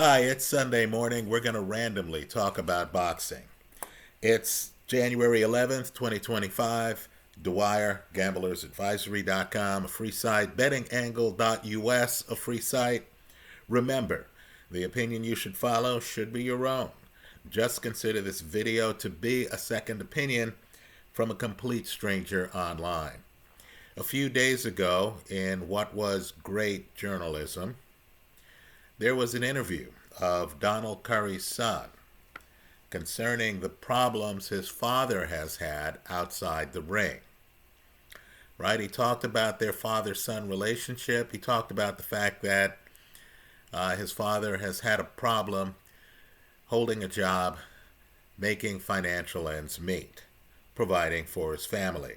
Hi, it's Sunday morning. We're going to randomly talk about boxing. It's January 11th, 2025. Dwyer, gamblersadvisory.com, a free site. Bettingangle.us, a free site. Remember, the opinion you should follow should be your own. Just consider this video to be a second opinion from a complete stranger online. A few days ago, in what was great journalism, there was an interview of Donald Curry's son concerning the problems his father has had outside the ring. Right? He talked about their father-son relationship. He talked about the fact that his father has had a problem holding a job, making financial ends meet, providing for his family.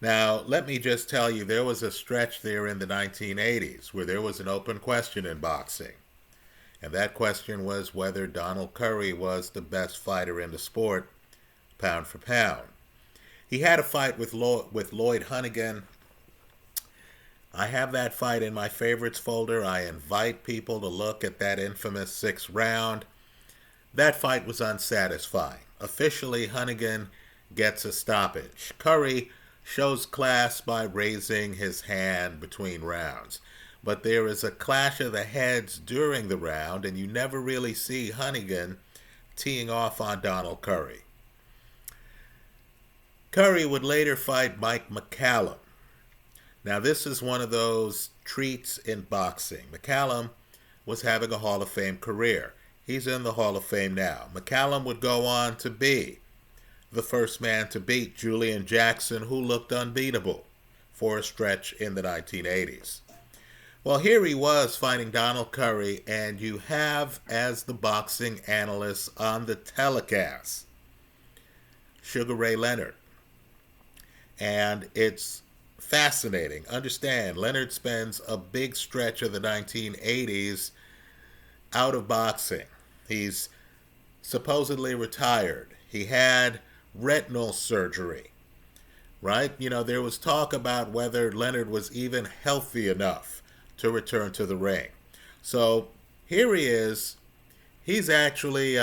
Now, let me just tell you, there was a stretch there in the 1980s where there was an open question in boxing. And that question was whether Donald Curry was the best fighter in the sport, pound for pound. He had a fight with Lloyd Hunnigan. I have that fight in my favorites folder. I invite people to look at that infamous sixth round. That fight was unsatisfying. Officially, Hunnigan gets a stoppage. Curry shows class by raising his hand between rounds. But there is a clash of the heads during the round, and you never really see Hunnigan teeing off on Donald Curry. Curry would later fight Mike McCallum. Now, this is one of those treats in boxing. McCallum was having a Hall of Fame career. He's in the Hall of Fame now. McCallum would go on to be the first man to beat Julian Jackson, who looked unbeatable for a stretch in the 1980s. Well, here he was fighting Donald Curry, and you have, as the boxing analyst on the telecast, Sugar Ray Leonard. And it's fascinating. Understand, Leonard spends a big stretch of the 1980s out of boxing. He's supposedly retired. He had retinal surgery, right? You know, there was talk about whether Leonard was even healthy enough to return to the ring. So here he is. He's actually,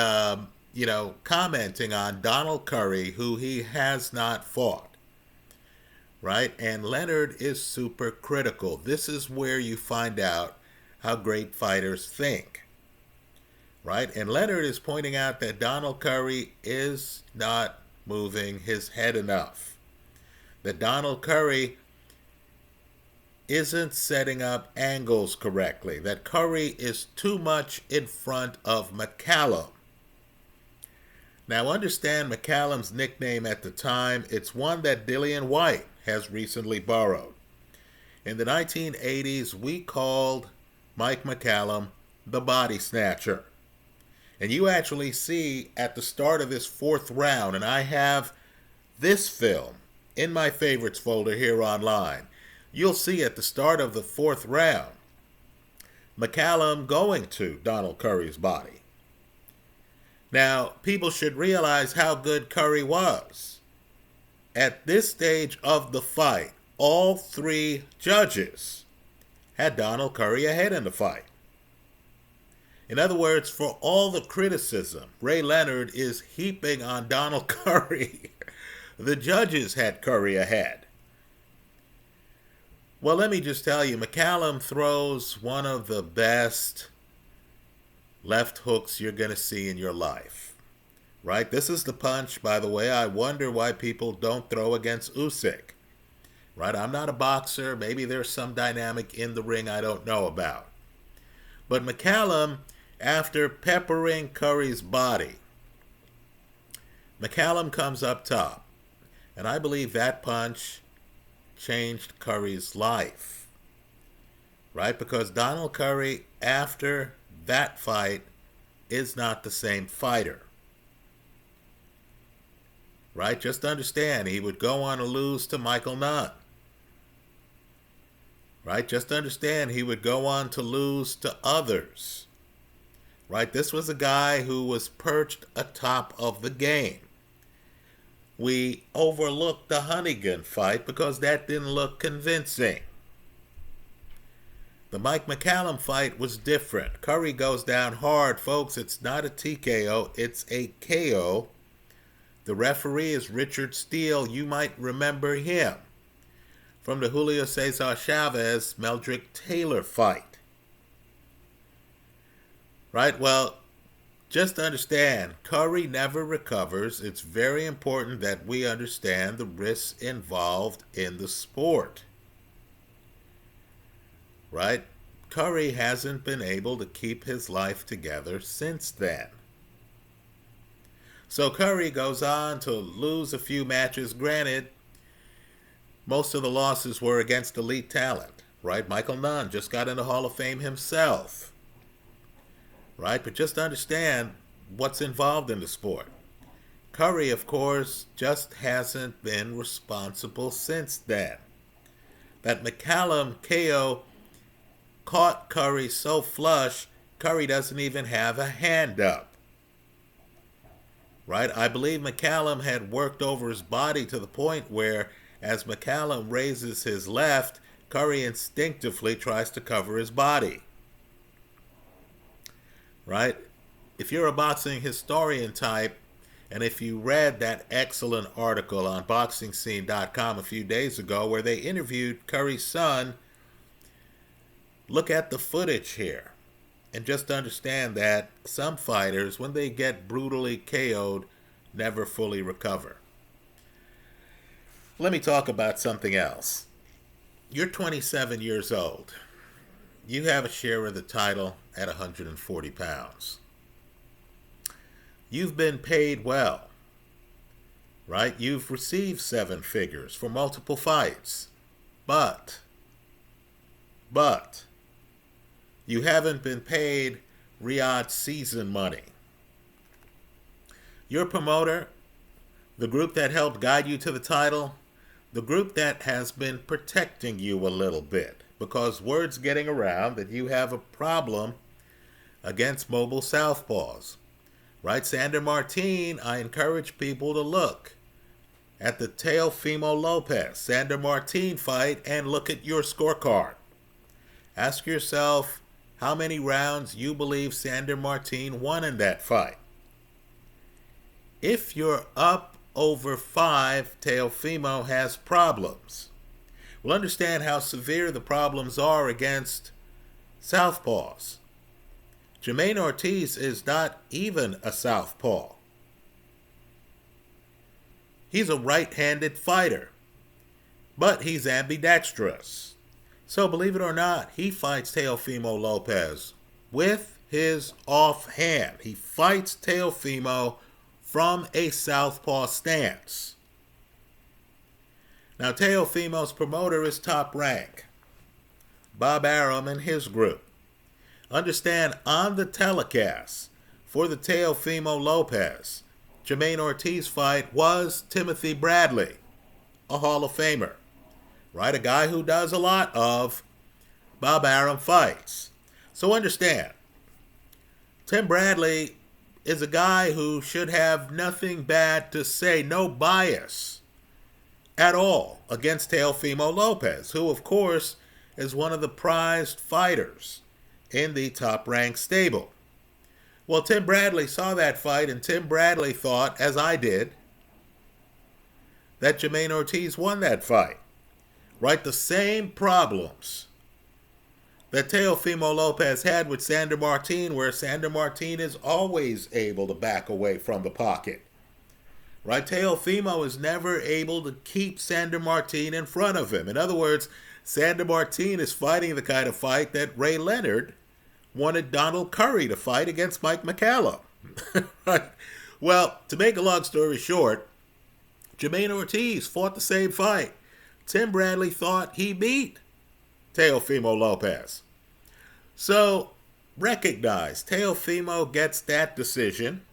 commenting on Donald Curry, who he has not fought, right? And Leonard is super critical. This is where you find out how great fighters think, right? And Leonard is pointing out that Donald Curry is not moving his head enough. That Donald Curry isn't setting up angles correctly. That Curry is too much in front of McCallum. Now understand McCallum's nickname at the time. It's one that Dillian White has recently borrowed. In the 1980s, we called Mike McCallum the Body Snatcher. And you actually see at the start of this fourth round, and I have this film in my favorites folder here online. You'll see at the start of the fourth round, McCallum going to Donald Curry's body. Now, people should realize how good Curry was. At this stage of the fight, all three judges had Donald Curry ahead in the fight. In other words, for all the criticism Ray Leonard is heaping on Donald Curry, the judges had Curry ahead. Well, let me just tell you, McCallum throws one of the best left hooks you're going to see in your life, right? This is the punch, by the way, I wonder why people don't throw against Usyk, right? I'm not a boxer. Maybe there's some dynamic in the ring I don't know about. But McCallum, after peppering Curry's body, McCallum comes up top. And I believe that punch changed Curry's life, right? Because Donald Curry, after that fight, is not the same fighter, right? Just understand, he would go on to lose to Michael Nunn, right? Just understand, he would go on to lose to others, right? This was a guy who was perched atop of the game. We overlooked the Hunnigan fight because that didn't look convincing. The Mike McCallum fight was different. Curry goes down hard, folks. It's not a TKO, it's a KO. The referee is Richard Steele. You might remember him from the Julio Cesar Chavez Meldrick Taylor fight. Right? Well, just understand, Curry never recovers. It's very important that we understand the risks involved in the sport. Right? Curry hasn't been able to keep his life together since then. So Curry goes on to lose a few matches. Granted, most of the losses were against elite talent, right? Michael Nunn just got in the Hall of Fame himself, right? But just understand what's involved in the sport. Curry, of course, just hasn't been responsible since then. That McCallum KO caught Curry so flush, Curry doesn't even have a hand up. Right? I believe McCallum had worked over his body to the point where, as McCallum raises his left, Curry instinctively tries to cover his body. Right? If you're a boxing historian type, and if you read that excellent article on BoxingScene.com a few days ago where they interviewed Curry's son, look at the footage here. And just understand that some fighters, when they get brutally KO'd, never fully recover. Let me talk about something else. You're 27 years old. You have a share of the title at 140 pounds. You've been paid well, right? You've received 7 figures for multiple fights. But you haven't been paid Riyadh season money. Your promoter, the group that helped guide you to the title, the group that has been protecting you a little bit, because word's getting around that you have a problem against mobile southpaws. Right, Sander Martin, I encourage people to look at the Teofimo Lopez Sander Martin fight and look at your scorecard. Ask yourself how many rounds you believe Sander Martin won in that fight. If you're up over 5, Teofimo has problems. We'll understand how severe the problems are against southpaws. Jermaine Ortiz is not even a southpaw. He's a right-handed fighter, but he's ambidextrous. So believe it or not, he fights Teofimo Lopez with his offhand. He fights Teofimo from a southpaw stance. Now, Teofimo's promoter is Top Rank, Bob Arum and his group. Understand, on the telecast for the Teofimo Lopez, Jermaine Ortiz fight was Timothy Bradley, a Hall of Famer. Right? A guy who does a lot of Bob Arum fights. So understand, Tim Bradley is a guy who should have nothing bad to say, no bias at all against Teofimo Lopez, who of course is one of the prized fighters in the Top Rank stable. Well, Tim Bradley saw that fight, and Tim Bradley thought, as I did, that Jermaine Ortiz won that fight. Right? The same problems that Teofimo Lopez had with Sander Martin, where Sander Martin is always able to back away from the pocket. Right? Teofimo is never able to keep Sander Martin in front of him. In other words, Sander Martin is fighting the kind of fight that Ray Leonard wanted Donald Curry to fight against Mike McCallum. Right? Well, to make a long story short, Jermaine Ortiz fought the same fight. Tim Bradley thought he beat Teofimo Lopez. So, recognize, Teofimo gets that decision.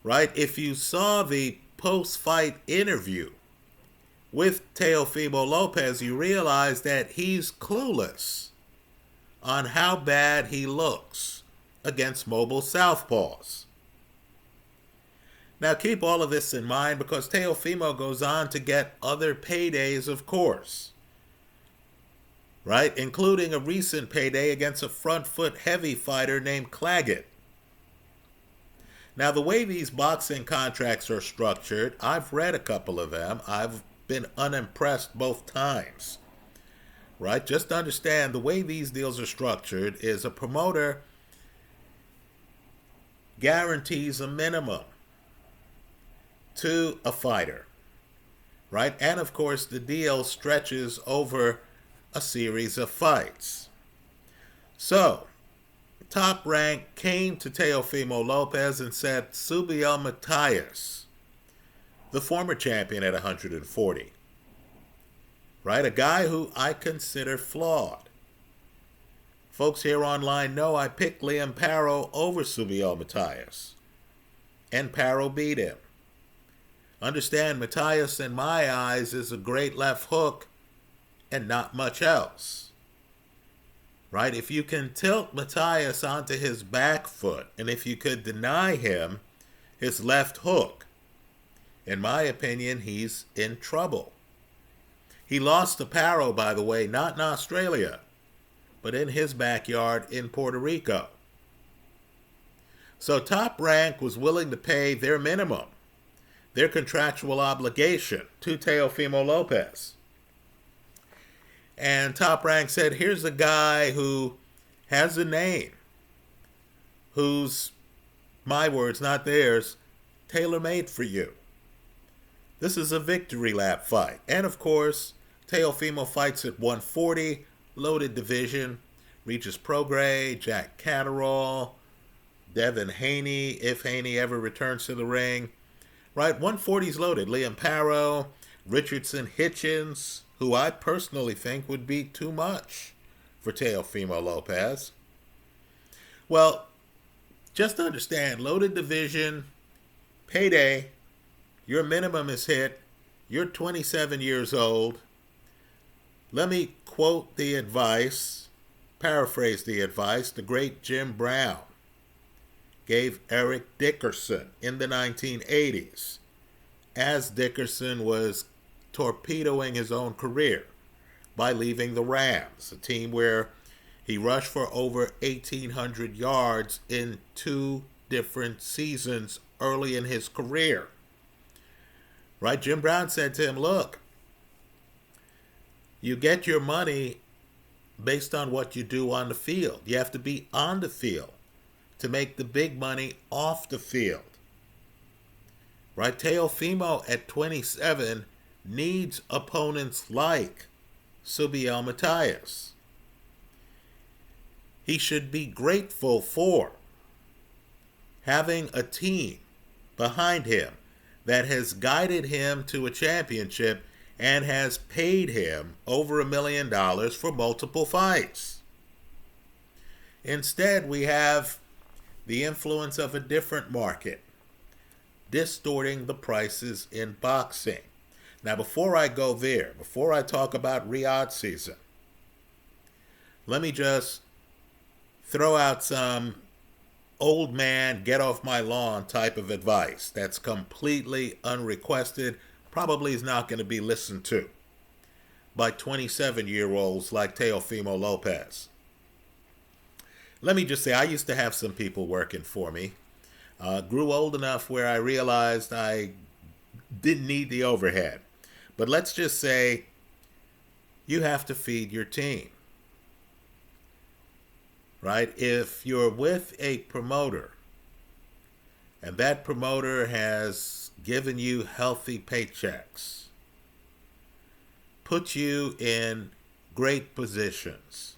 Right? If you saw the post-fight interview with Teofimo Lopez, you realize that he's clueless on how bad he looks against mobile southpaws. Now keep all of this in mind, because Teofimo goes on to get other paydays, of course. right? Including a recent payday against a front foot heavy fighter named Claggett. Now, the way these boxing contracts are structured, I've read a couple of them. I've been unimpressed both times, right? Just understand the way these deals are structured is a promoter guarantees a minimum to a fighter, right? And of course, the deal stretches over a series of fights. So, Top Rank came to Teofimo Lopez and said, Subiel Matias, the former champion at 140, right? A guy who I consider flawed. Folks here online know I picked Liam Paro over Subiel Matias, and Paro beat him. Understand, Matias, in my eyes, is a great left hook and not much else. Right? If you can tilt Matias onto his back foot, and if you could deny him his left hook, in my opinion, he's in trouble. He lost to Paro, by the way, not in Australia, but in his backyard in Puerto Rico. So Top Rank was willing to pay their minimum, their contractual obligation, to Teofimo Lopez. And Top Rank said, here's a guy who has a name, who's, my words, not theirs, tailor-made for you. This is a victory lap fight. And of course, Teofimo fights at 140, loaded division, reaches Prograis, Jack Catterall, Devin Haney, if Haney ever returns to the ring. Right, 140's loaded. Liam Paro, Richardson Hitchens, who I personally think would be too much for Teofimo Lopez. Well, just understand, loaded division, payday, your minimum is hit, you're 27 years old. Let me quote the advice, paraphrase the advice, the great Jim Brown gave Eric Dickerson in the 1980s, as Dickerson was torpedoing his own career by leaving the Rams, a team where he rushed for over 1,800 yards in 2 different seasons early in his career. Right? Jim Brown said to him, look, you get your money based on what you do on the field. You have to be on the field to make the big money off the field. Right? Teofimo at 27 needs opponents like Subiel Matias. He should be grateful for having a team behind him that has guided him to a championship and has paid him over $1 million for multiple fights. Instead, we have the influence of a different market distorting the prices in boxing. Now, before I go there, before I talk about Riyadh season, let me just throw out some old man, get off my lawn type of advice that's completely unrequested, probably is not going to be listened to by 27-year-olds like Teofimo Lopez. Let me just say, I used to have some people working for me. Grew old enough where I realized I didn't need the overhead. But let's just say you have to feed your team. Right? If you're with a promoter and that promoter has given you healthy paychecks, put you in great positions,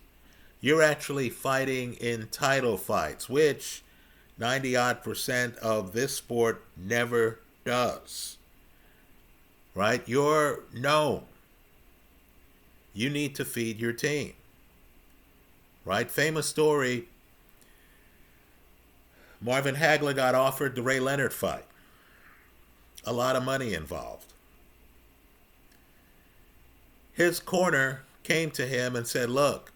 you're actually fighting in title fights, which 90-odd% of this sport never does. Right? You're known. You need to feed your team. Right? Famous story. Marvin Hagler got offered the Ray Leonard fight. A lot of money involved. His corner came to him and said, look,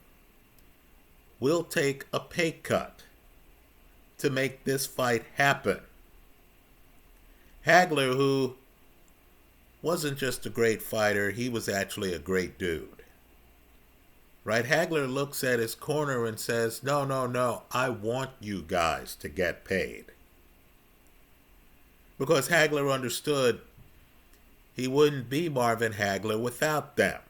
we'll take a pay cut to make this fight happen. Hagler, who wasn't just a great fighter, he was actually a great dude. Right? Hagler looks at his corner and says, no, no, no, I want you guys to get paid. Because Hagler understood he wouldn't be Marvin Hagler without them.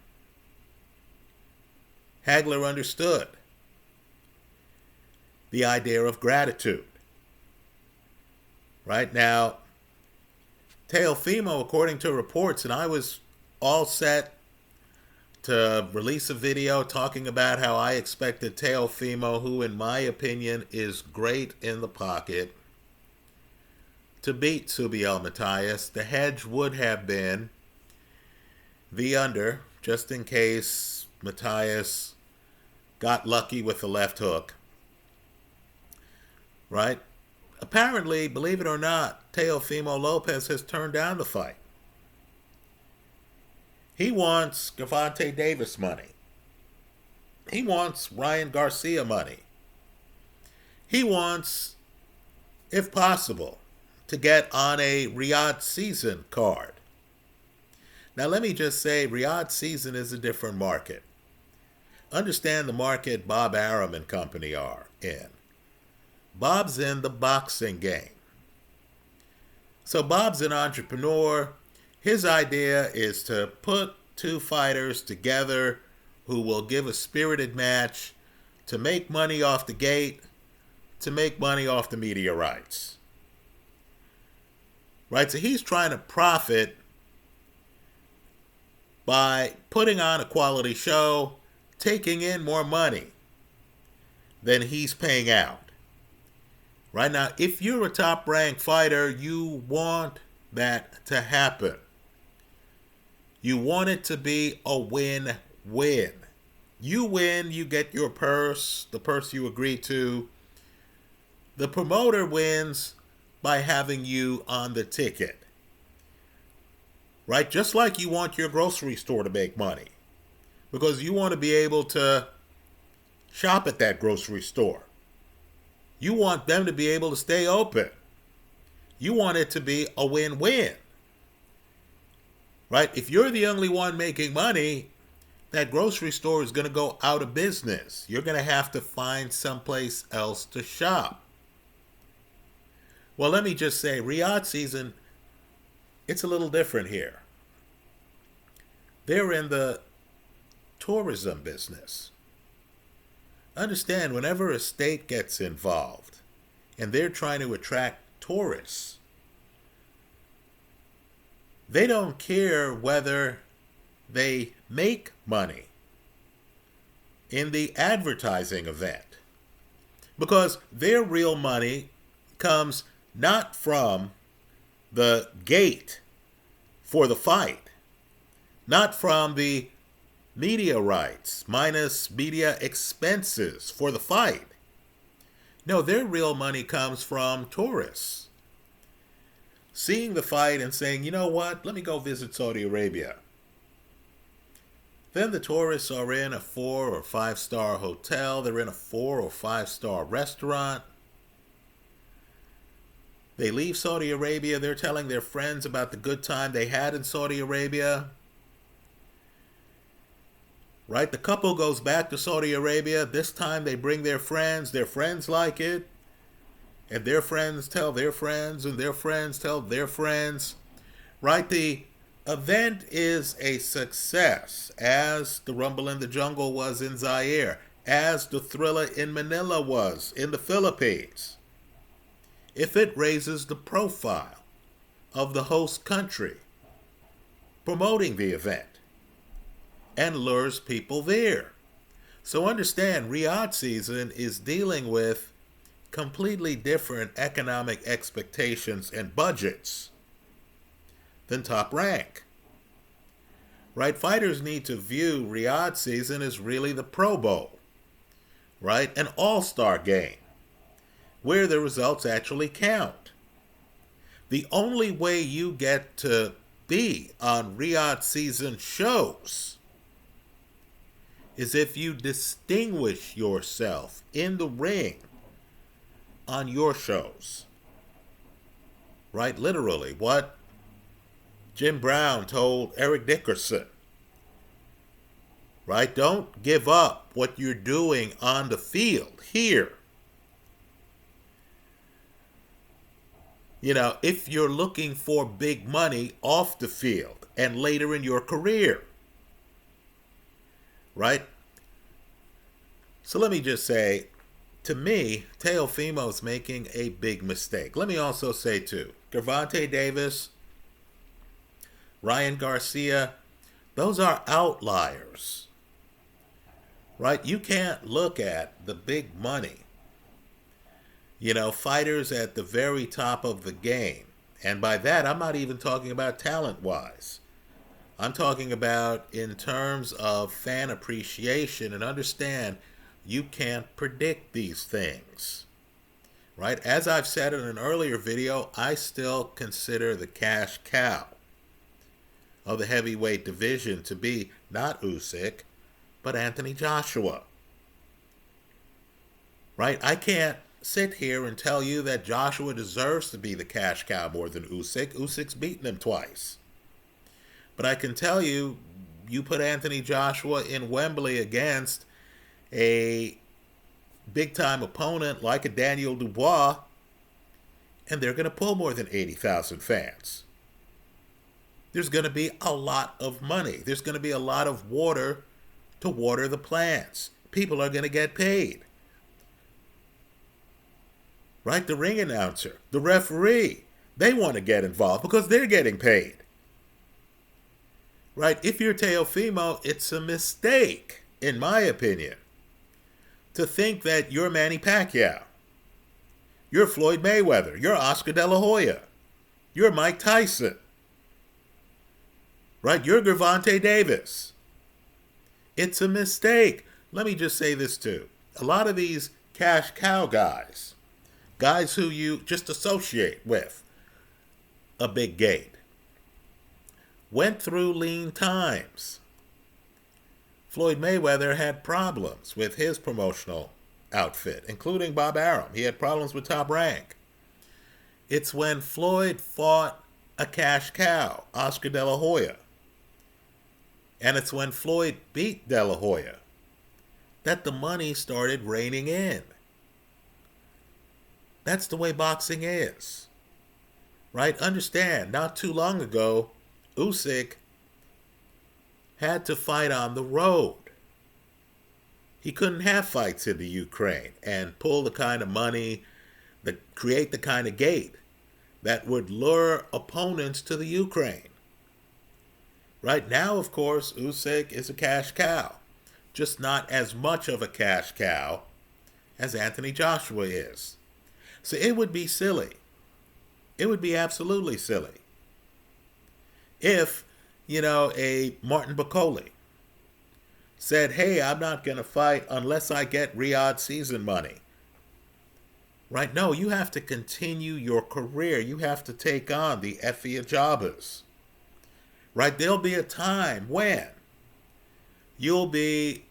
Hagler understood the idea of gratitude. Right now, Teofimo, according to reports, and I was all set to release a video talking about how I expected Teofimo, who in my opinion is great in the pocket, to beat Subiel Matias. The hedge would have been the under, just in case Matias got lucky with the left hook. Right? Apparently, believe it or not, Teofimo Lopez has turned down the fight. He wants Gervonta Davis money. He wants Ryan Garcia money. He wants, if possible, to get on a Riyadh season card. Now let me just say, Riyadh season is a different market. Understand the market Bob Arum and company are in. Bob's in the boxing game. So Bob's an entrepreneur. His idea is to put two fighters together who will give a spirited match to make money off the gate, to make money off the media rights. Right? So he's trying to profit by putting on a quality show, taking in more money than he's paying out. Right now, if you're a top-ranked fighter, you want that to happen. You want it to be a win-win. You win, you get your purse, the purse you agreed to. The promoter wins by having you on the ticket. Right? Just like you want your grocery store to make money. Because you want to be able to shop at that grocery store. You want them to be able to stay open. You want it to be a win-win. Right? If you're the only one making money, that grocery store is going to go out of business. You're going to have to find someplace else to shop. Well, let me just say, Riyadh season, it's a little different here. They're in the tourism business. Understand, whenever a state gets involved and they're trying to attract tourists, they don't care whether they make money in the advertising event, because their real money comes not from the gate for the fight, not from the media rights minus media expenses for the fight. No, their real money comes from tourists seeing the fight and saying, you know what, let me go visit Saudi Arabia. Then the tourists are in a 4 or 5 star hotel, they're in a 4 or 5 star restaurant. They leave Saudi Arabia, they're telling their friends about the good time they had in Saudi Arabia. Right? The couple goes back to Saudi Arabia. This time they bring their friends like it. And their friends tell their friends, and their friends tell their friends. Right? The event is a success, as the Rumble in the Jungle was in Zaire, as the Thriller in Manila was in the Philippines. If it raises the profile of the host country promoting the event and lures people there. So understand, Riyadh season is dealing with completely different economic expectations and budgets than Top Rank. Right? Fighters need to view Riyadh season as really the Pro Bowl. Right? An all-star game where the results actually count. The only way you get to be on Riyadh season shows is if you distinguish yourself in the ring on your shows. Right? Literally, what Jim Brown told Eric Dickerson. right? Don't give up what you're doing on the field here. If you're looking for big money off the field and later in your career, right? So let me just say, to me, Teofimo's making a big mistake. Let me also say, too, Gervonta Davis, Ryan Garcia, those are outliers, right? You can't look at the big money, fighters at the very top of the game. And by that, I'm not even talking about talent-wise. I'm talking about in terms of fan appreciation, and understand you can't predict these things, right? As I've said in an earlier video, I still consider the cash cow of the heavyweight division to be not Usyk, but Anthony Joshua, right? I can't sit here and tell you that Joshua deserves to be the cash cow more than Usyk. Usyk's beaten him twice. But I can tell you, you put Anthony Joshua in Wembley against a big-time opponent like a Daniel Dubois, and they're going to pull more than 80,000 fans. There's going to be a lot of money. There's going to be a lot of water to water the plants. People are going to get paid. Right? The ring announcer, the referee, they want to get involved because they're getting paid. Right? If you're Teofimo, it's a mistake, in my opinion, to think that you're Manny Pacquiao, you're Floyd Mayweather, you're Oscar De La Hoya, you're Mike Tyson, right? You're Gervonta Davis. It's a mistake. Let me just say this too. A lot of these cash cow guys who you just associate with a big gate, went through lean times. Floyd Mayweather had problems with his promotional outfit, including Bob Arum. He had problems with Top Rank. It's when Floyd fought a cash cow, Oscar De La Hoya, and it's when Floyd beat De La Hoya that the money started raining in. That's the way boxing is, right? Understand, not too long ago, Usyk had to fight on the road. He couldn't have fights in the Ukraine and pull the kind of money, create the kind of gate that would lure opponents to the Ukraine. Right now, of course, Usyk is a cash cow, just not as much of a cash cow as Anthony Joshua is. So it would be silly. It would be absolutely silly if, a Martin Bacoli said, hey, I'm not going to fight unless I get Riyadh season money. Right? No, you have to continue your career. You have to take on the Effie Ajabas. Right? There'll be a time when you'll be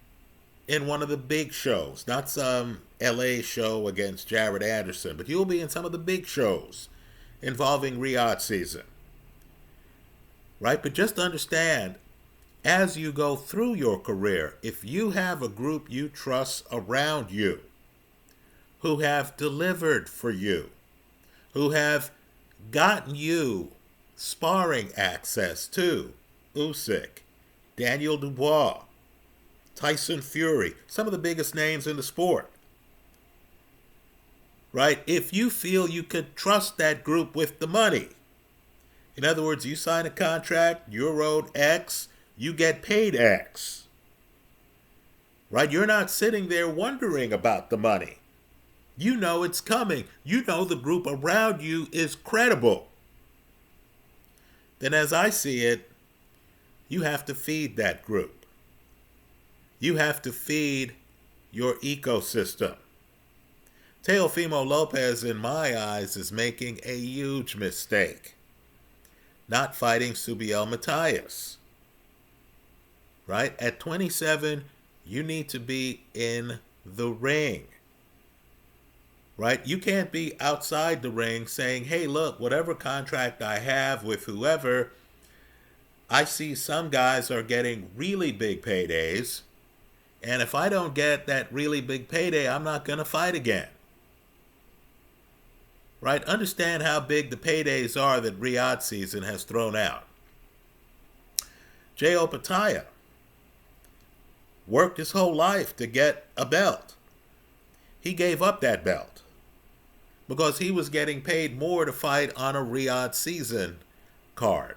in one of the big shows, not some LA show against Jared Anderson, but you'll be in some of the big shows involving Riyadh season. Right? But just understand, as you go through your career, if you have a group you trust around you, who have delivered for you, who have gotten you sparring access to Usyk, Daniel Dubois, Tyson Fury, some of the biggest names in the sport, right? If you feel you could trust that group with the money, in other words, you sign a contract, you're owed X, you get paid X, right? You're not sitting there wondering about the money. You know it's coming. You know the group around you is credible. Then as I see it, you have to feed that group. You have to feed your ecosystem. Teofimo Lopez, in my eyes, is making a huge mistake not fighting Subiel Matias. Right? At 27, you need to be in the ring. Right? You can't be outside the ring saying, hey, look, whatever contract I have with whoever, I see some guys are getting really big paydays, and if I don't get that really big payday, I'm not going to fight again. Right? Understand how big the paydays are that Riyadh season has thrown out. J.O. Pataya worked his whole life to get a belt. He gave up that belt because he was getting paid more to fight on a Riyadh season card.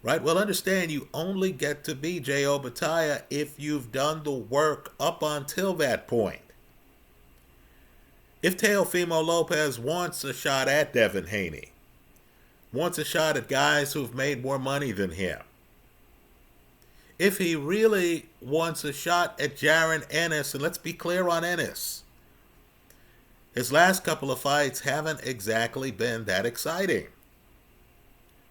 Right? Well, understand you only get to be J.O. Pataya if you've done the work up until that point. If Teofimo Lopez wants a shot at Devin Haney, wants a shot at guys who've made more money than him, if he really wants a shot at Jaron Ennis, and let's be clear on Ennis, his last couple of fights haven't exactly been that exciting.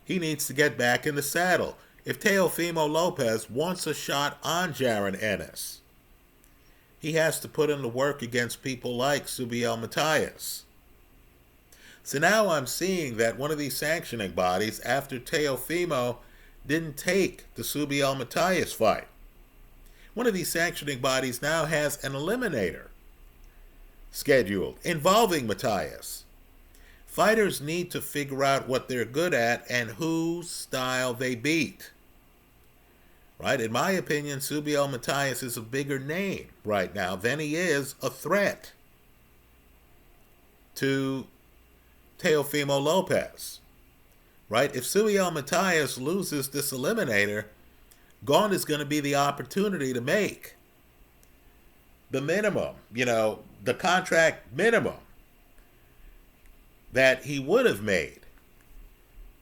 He needs to get back in the saddle. If Teofimo Lopez wants a shot on Jaron Ennis, he has to put in the work against people like Subiel Matias. So now I'm seeing that one of these sanctioning bodies, after Teofimo didn't take the Subiel Matias fight, one of these sanctioning bodies now has an eliminator scheduled involving Matias. Fighters need to figure out what they're good at and whose style they beat. Right? In my opinion, Subiel Matias is a bigger name right now than he is a threat to Teofimo Lopez. Right? If Subiel Matias loses this eliminator, gone is going to be the opportunity to make the minimum, the contract minimum that he would have made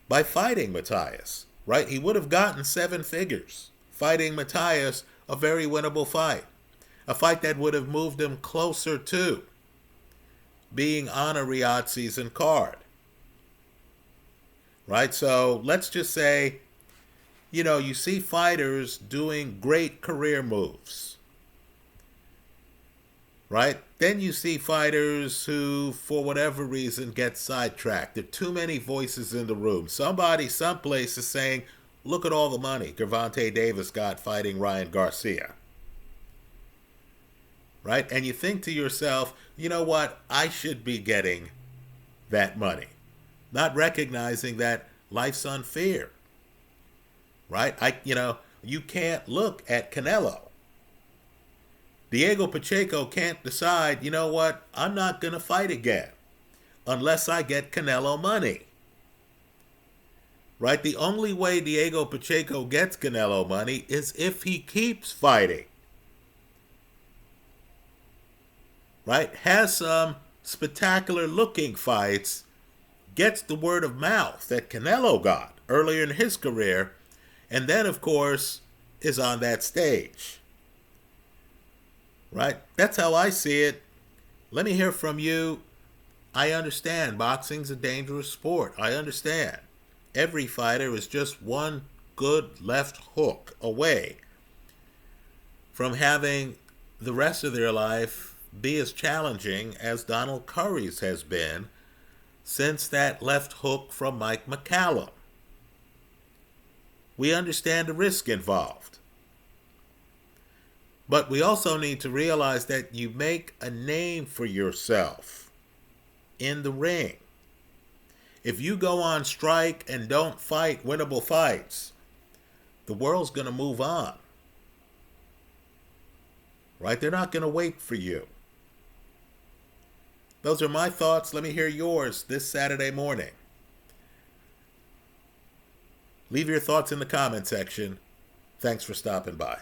by fighting Matias. Right? He would have gotten 7 figures fighting Matias, a very winnable fight. A fight that would have moved him closer to being on a Riyadh season card. Right? So let's just say, you see fighters doing great career moves. Right? Then you see fighters who, for whatever reason, get sidetracked. There are too many voices in the room. Somebody, someplace is saying, look at all the money Gervonta Davis got fighting Ryan Garcia. Right? And you think to yourself, you know what? I should be getting that money. Not recognizing that life's unfair. Right? You can't look at Canelo. Diego Pacheco can't decide, you know what? I'm not going to fight again unless I get Canelo money. Right? The only way Diego Pacheco gets Canelo money is if he keeps fighting. Right? Has some spectacular looking fights, gets the word of mouth that Canelo got earlier in his career, and then, of course, is on that stage. Right? That's how I see it. Let me hear from you. I understand boxing's a dangerous sport. I understand. Every fighter is just one good left hook away from having the rest of their life be as challenging as Donald Curry's has been since that left hook from Mike McCallum. We understand the risk involved. But we also need to realize that you make a name for yourself in the ring. If you go on strike and don't fight winnable fights, the world's going to move on. Right? They're not going to wait for you. Those are my thoughts. Let me hear yours this Saturday morning. Leave your thoughts in the comment section. Thanks for stopping by.